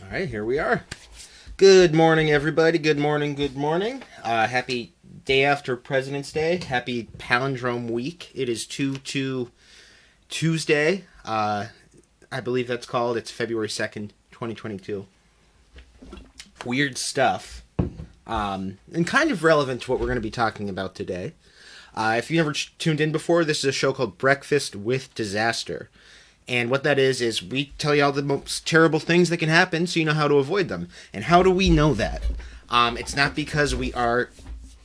All right, here we are. Good morning, everybody. Good morning, good morning. Happy day after President's Day. Happy Palindrome Week. It is 2 Tuesday. I believe that's called. It's February 2nd, 2022. Weird stuff. And kind of relevant to what we're going to be talking about today. If you never tuned in before, this is a show called Breakfast with Disaster. And what that is we tell you all the most terrible things that can happen so you know how to avoid them. And how do we know that? It's not because we are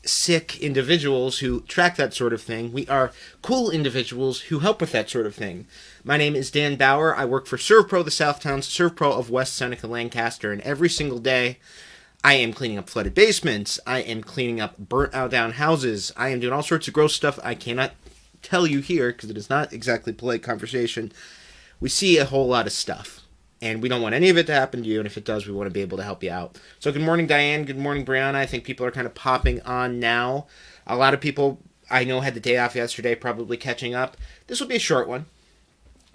sick individuals who track that sort of thing. We are cool individuals who help with that sort of thing. My name is Dan Bauer. I work for ServPro, the Southtowns ServPro of West Seneca, Lancaster. And every single day, I am cleaning up flooded basements. I am cleaning up burnt out down houses. I am doing all sorts of gross stuff I cannot tell you here because it is not exactly polite conversation. We see a whole lot of stuff, and we don't want any of it to happen to you, and if it does, we want to be able to help you out. So good morning, Diane. Good morning, Brianna. I think people are kind of popping on now. A lot of people I know had the day off yesterday, probably catching up. This will be a short one,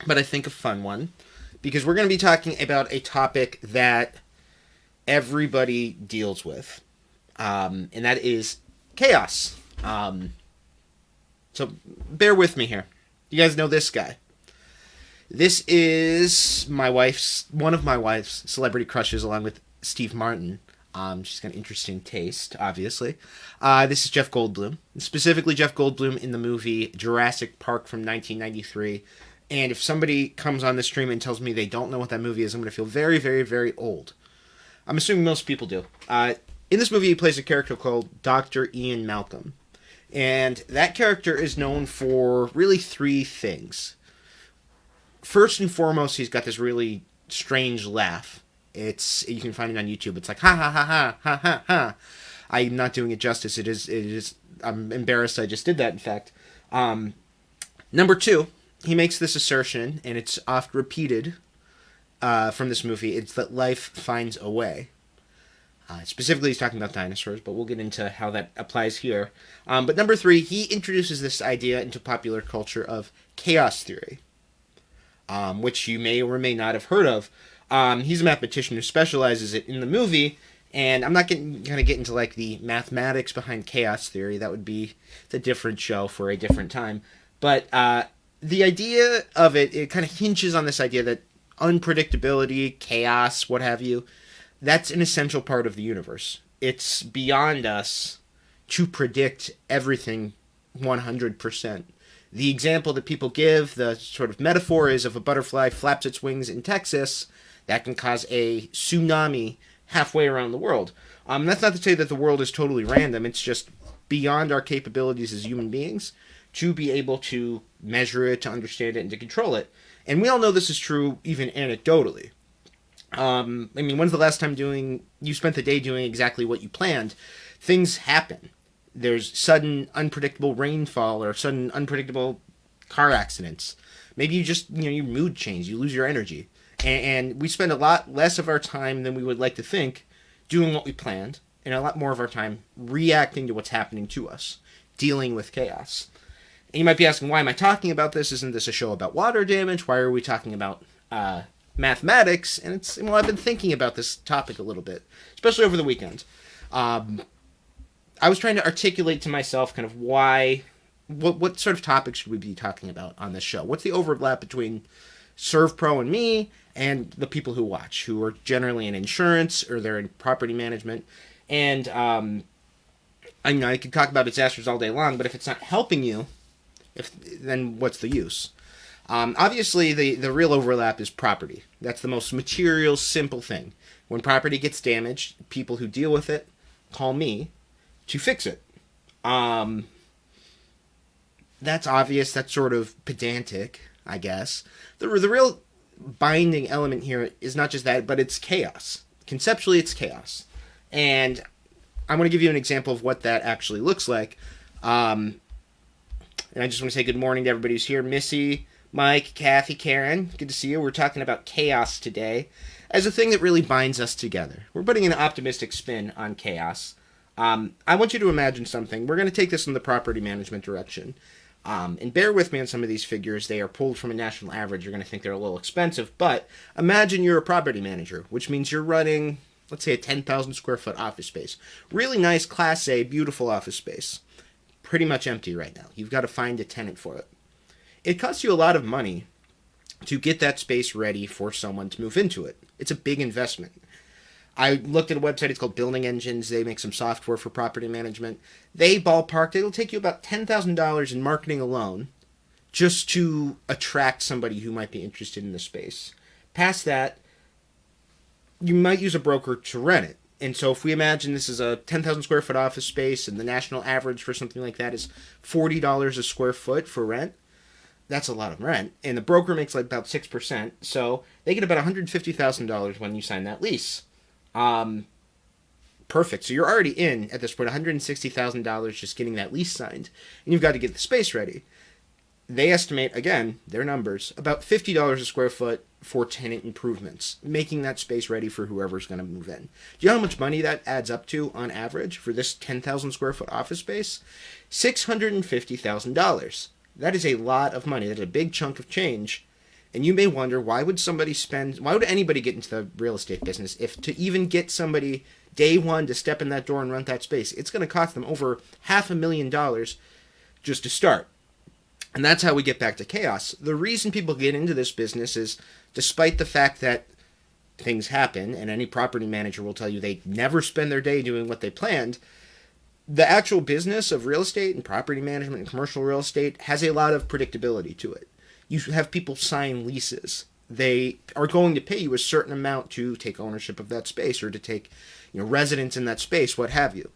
but I think a fun one, because we're going to be talking about a topic that everybody deals with, and that is chaos. So bear with me here. You guys know this guy. This is one of my wife's celebrity crushes, along with Steve Martin. She's got an interesting taste, obviously. This is Jeff Goldblum, specifically Jeff Goldblum in the movie Jurassic Park from 1993. And if somebody comes on the stream and tells me they don't know what that movie is, I'm going to feel very, very, very old. I'm assuming most people do. In this movie, he plays a character called Dr. Ian Malcolm. And that character is known for really three things. First and foremost, he's got this really strange laugh. You can find it on YouTube. It's like ha ha ha ha ha ha ha. I'm not doing it justice. It is. I'm embarrassed. I just did that. In fact, number two, he makes this assertion, and it's oft repeated from this movie. It's that life finds a way. Specifically, he's talking about dinosaurs, but we'll get into how that applies here. But number three, he introduces this idea into popular culture of chaos theory. Which you may or may not have heard of. He's a mathematician who specializes it in the movie, and I'm not going to get into like the mathematics behind chaos theory. That would be the different show for a different time. But the idea of it kind of hinges on this idea that unpredictability, chaos, what have you, that's an essential part of the universe. It's beyond us to predict everything 100%. The example that people give, the sort of metaphor, is if a butterfly flaps its wings in Texas, that can cause a tsunami halfway around the world. That's not to say that the world is totally random. It's just beyond our capabilities as human beings to be able to measure it, to understand it, and to control it. And we all know this is true even anecdotally. When's the last time you spent the day doing exactly what you planned? Things happen. There's sudden, unpredictable rainfall or sudden, unpredictable car accidents. Maybe you just, your mood changes. You lose your energy. And we spend a lot less of our time than we would like to think doing what we planned, and a lot more of our time reacting to what's happening to us, dealing with chaos. And you might be asking, why am I talking about this? Isn't this a show about water damage? Why are we talking about mathematics? And I've been thinking about this topic a little bit, especially over the weekend. I was trying to articulate to myself kind of what sort of topics should we be talking about on this show? What's the overlap between ServPro and me and the people who watch, who are generally in insurance or they're in property management? And I could talk about disasters all day long, but if it's not helping you, then what's the use? Obviously, the real overlap is property. That's the most material, simple thing. When property gets damaged, people who deal with it call me to fix it. That's obvious. That's sort of pedantic, I guess. The real binding element here is not just that, but it's chaos. Conceptually, it's chaos. And I'm going to give you an example of what that actually looks like. And I just want to say good morning to everybody who's here. Missy, Mike, Kathy, Karen, good to see you. We're talking about chaos today as a thing that really binds us together. We're putting an optimistic spin on chaos. I want you to imagine something. We're going to take this in the property management direction. And bear with me on some of these figures. They are pulled from a national average. You're going to think they're a little expensive, but imagine you're a property manager, which means you're running, let's say, a 10,000 square foot office space. Really nice, Class A, beautiful office space. Pretty much empty right now. You've got to find a tenant for it. It costs you a lot of money to get that space ready for someone to move into it. It's a big investment. I looked at a website, it's called Building Engines. They make some software for property management. They ballparked, it'll take you about $10,000 in marketing alone just to attract somebody who might be interested in the space. Past that, you might use a broker to rent it. And so if we imagine this is a 10,000 square foot office space and the national average for something like that is $40 a square foot for rent, that's a lot of rent. And the broker makes like about 6%. So they get about $150,000 when you sign that lease. Perfect. So you're already in, at this point, $160,000 just getting that lease signed. And you've got to get the space ready. They estimate, again, their numbers, about $50 a square foot for tenant improvements, making that space ready for whoever's going to move in. Do you know how much money that adds up to on average for this 10,000 square foot office space? $650,000. That is a lot of money. That's a big chunk of change. And you may wonder, why would anybody get into the real estate business if to even get somebody day one to step in that door and rent that space, it's going to cost them over $500,000 just to start. And that's how we get back to chaos. The reason people get into this business is, despite the fact that things happen, and any property manager will tell you they never spend their day doing what they planned, the actual business of real estate and property management and commercial real estate has a lot of predictability to it. You have people sign leases. They are going to pay you a certain amount to take ownership of that space or to take, residence in that space, what have you.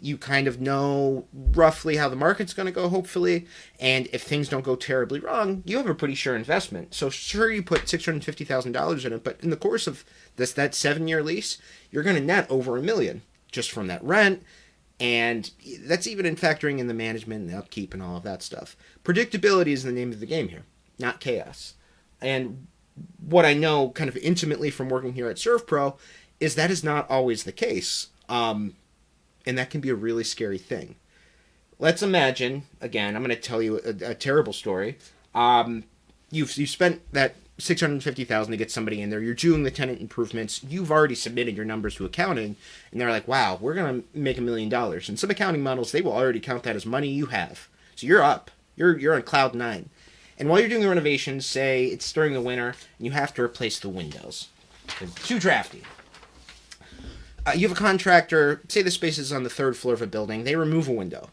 You kind of know roughly how the market's going to go, hopefully, and if things don't go terribly wrong, you have a pretty sure investment. So sure, you put $650,000 in it, but in the course of that 7-year lease, you're going to net over $1 million just from that rent. And that's even in factoring in the management and the upkeep and all of that stuff. Predictability is the name of the game here, not chaos. And what I know kind of intimately from working here at ServPro is that is not always the case. And that can be a really scary thing. Let's imagine, again, I'm going to tell you a terrible story. You've spent that $650,000 to get somebody in there. You're doing the tenant improvements. You've already submitted your numbers to accounting, and they're like, "Wow, we're gonna make $1 million." And some accounting models, they will already count that as money you have. So you're up. You're on cloud 9. And while you're doing the renovations, say it's during the winter, and you have to replace the windows. It's too drafty. You have a contractor. Say the space is on the 3rd floor of a building. They remove a window,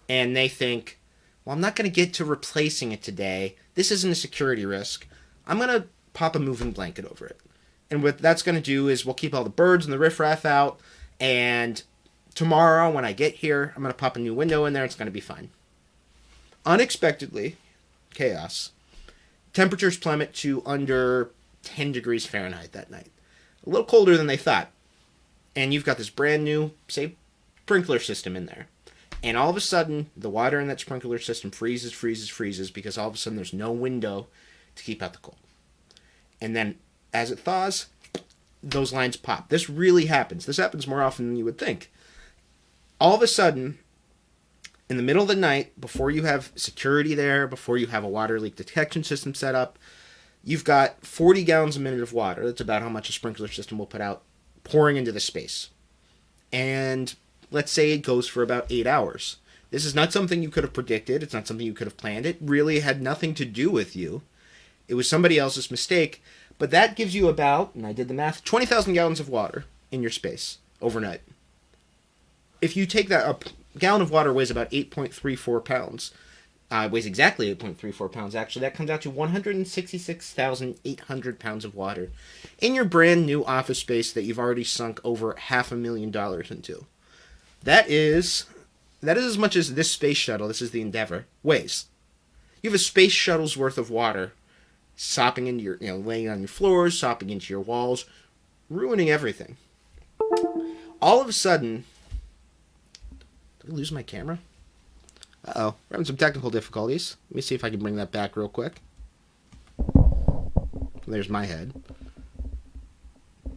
and they think, "Well, I'm not going to get to replacing it today. This isn't a security risk. I'm going to pop a moving blanket over it." And what that's going to do is we'll keep all the birds and the riffraff out, and tomorrow when I get here, I'm going to pop a new window in there. It's going to be fine. Unexpectedly, chaos. Temperatures plummet to under 10 degrees Fahrenheit that night. A little colder than they thought. And you've got this brand new, say, sprinkler system in there. And all of a sudden, the water in that sprinkler system freezes because all of a sudden there's no window to keep out the cold. And then, as it thaws, those lines pop. This really happens. This happens more often than you would think. All of a sudden, in the middle of the night, before you have security there, before you have a water leak detection system set up, you've got 40 gallons a minute of water. That's about how much a sprinkler system will put out, pouring into the space. And let's say it goes for about 8 hours. This is not something you could have predicted. It's not something you could have planned. It really had nothing to do with you. It was somebody else's mistake. But that gives you about, and I did the math, 20,000 gallons of water in your space overnight. If you take that, a gallon of water weighs about 8.34 pounds. Weighs exactly 8.34 pounds, actually. That comes out to 166,800 pounds of water in your brand new office space that you've already sunk over $500,000 into. That is as much as this space shuttle, this is the Endeavour, weighs. You have a space shuttle's worth of water sopping into your, laying on your floors, sopping into your walls, ruining everything. All of a sudden, did I lose my camera? Uh-oh, we're having some technical difficulties. Let me see if I can bring that back real quick. There's my head.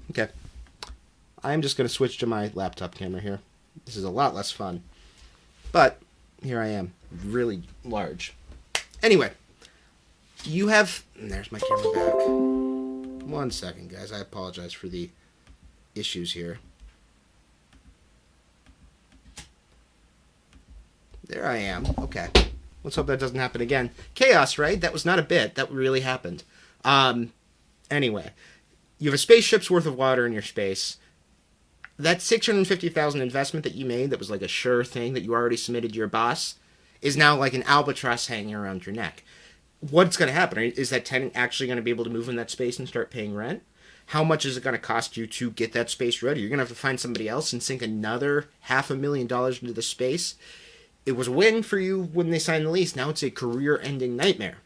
Okay. I'm just going to switch to my laptop camera here. This is a lot less fun. But, here I am. really large. Anyway, you have... There's my camera back. 1 second, guys. I apologize for the issues here. There I am. Okay. Let's hope that doesn't happen again. Chaos, right? That was not a bit. That really happened. Anyway, you have a spaceship's worth of water in your space. That $650,000 investment that you made that was like a sure thing that you already submitted to your boss is now like an albatross hanging around your neck. What's going to happen? Is that tenant actually going to be able to move in that space and start paying rent? How much is it going to cost you to get that space ready? You're going to have to find somebody else and sink another $500,000 into the space. It was a win for you when they signed the lease. Now it's a career-ending nightmare.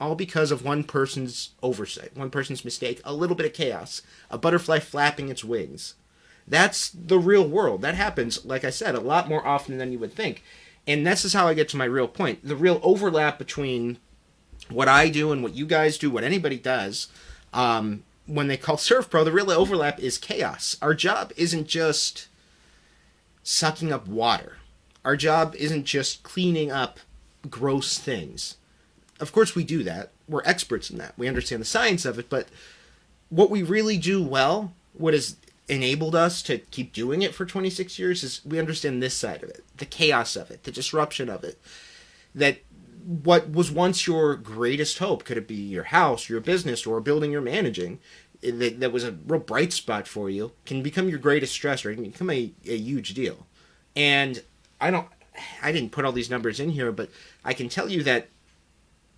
All because of one person's oversight, one person's mistake, a little bit of chaos, a butterfly flapping its wings. That's the real world. That happens, like I said, a lot more often than you would think. And this is how I get to my real point. The real overlap between what I do and what you guys do, what anybody does, when they call ServPro, the real overlap is chaos. Our job isn't just sucking up water. Our job isn't just cleaning up gross things. Of course we do that. We're experts in that. We understand the science of it, but what we really do well, what has enabled us to keep doing it for 26 years, is we understand this side of it, the chaos of it, the disruption of it. That what was once your greatest hope, could it be your house, your business, or a building you're managing, that was a real bright spot for you, can become your greatest stressor. It can become a huge deal. And I didn't put all these numbers in here, but I can tell you that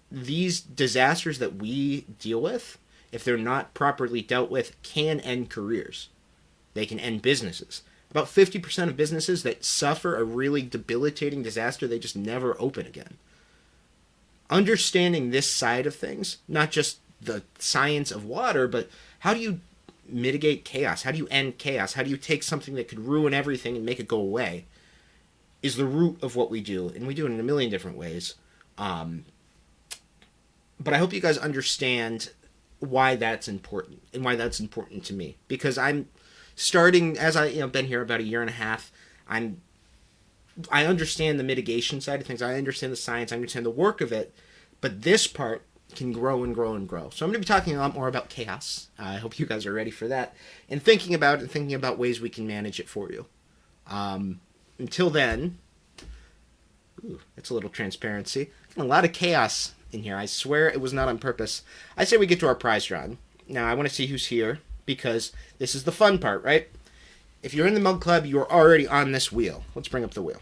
these disasters that we deal with, if they're not properly dealt with, can end careers. They can end businesses. About 50% of businesses that suffer a really debilitating disaster, they just never open again. Understanding this side of things, not just the science of water, but how do you mitigate chaos? How do you end chaos? How do you take something that could ruin everything and make it go away? Is the root of what we do, and we do it in a million different ways. But I hope you guys understand why that's important, and why that's important to me. Because I'm starting, as I've been here about a year and a half, I understand the mitigation side of things. I understand the science. I understand the work of it. But this part can grow and grow and grow. So I'm going to be talking a lot more about chaos. I hope you guys are ready for that. And thinking about ways we can manage it for you. Until then, it's a little transparency. A lot of chaos in here. I swear it was not on purpose. I say we get to our prize drawing. Now, I want to see who's here, because this is the fun part, right? If you're in the Mug Club, you're already on this wheel. Let's bring up the wheel.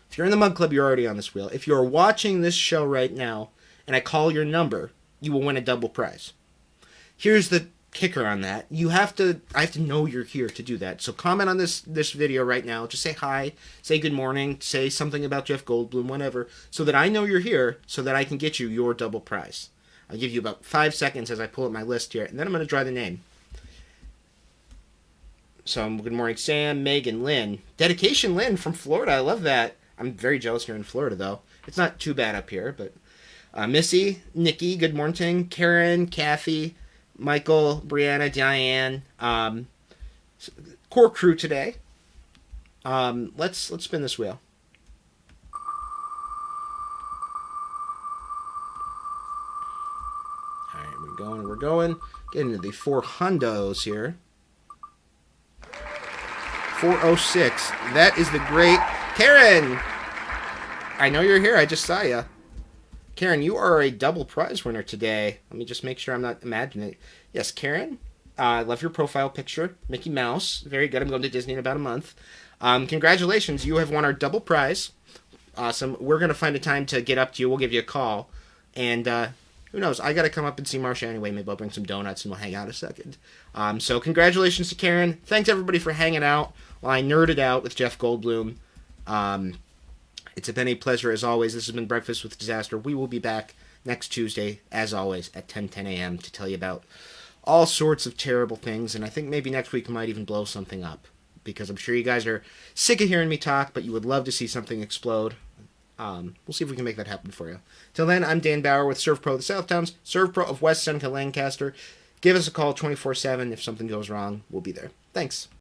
If you're in the Mug Club, you're already on this wheel. If you're watching this show right now, and I call your number, you will win a double prize. Here's the kicker on that. I have to know you're here to do that. So comment on this video right now. Just say hi, say good morning, say something about Jeff Goldblum, whatever, so that I know you're here, so that I can get you your double prize. I'll give you about 5 seconds as I pull up my list here, and then I'm going to draw the name. So, good morning, Sam, Megan, Lynn. Dedication Lynn from Florida. I love that. I'm very jealous you're in Florida, though. It's not too bad up here, but Missy, Nikki, good morning. Karen, Kathy, Michael, Brianna, Diane. Core crew today. Let's spin this wheel. All right, we're going. Getting into the 4 hundos here. 406. That is the great Karen. I know you're here. I just saw you. Karen, you are a double prize winner today. Let me just make sure I'm not imagining it. Yes, Karen. I love your profile picture. Mickey Mouse. Very good. I'm going to Disney in about a month. Congratulations. You have won our double prize. Awesome. We're going to find a time to get up to you. We'll give you a call. And who knows? I got to come up and see Marsha anyway. Maybe I'll bring some donuts and we'll hang out a second. So congratulations to Karen. Thanks, everybody, for hanging out while I nerded out with Jeff Goldblum. It's been a pleasure, as always. This has been Breakfast with Disaster. We will be back next Tuesday, as always, at 10 a.m. to tell you about all sorts of terrible things. And I think maybe next week we might even blow something up, because I'm sure you guys are sick of hearing me talk, but you would love to see something explode. We'll see if we can make that happen for you. Till then, I'm Dan Bauer with ServPro of the Southtowns, ServPro of West Seneca Lancaster. Give us a call 24/7. If something goes wrong, we'll be there. Thanks.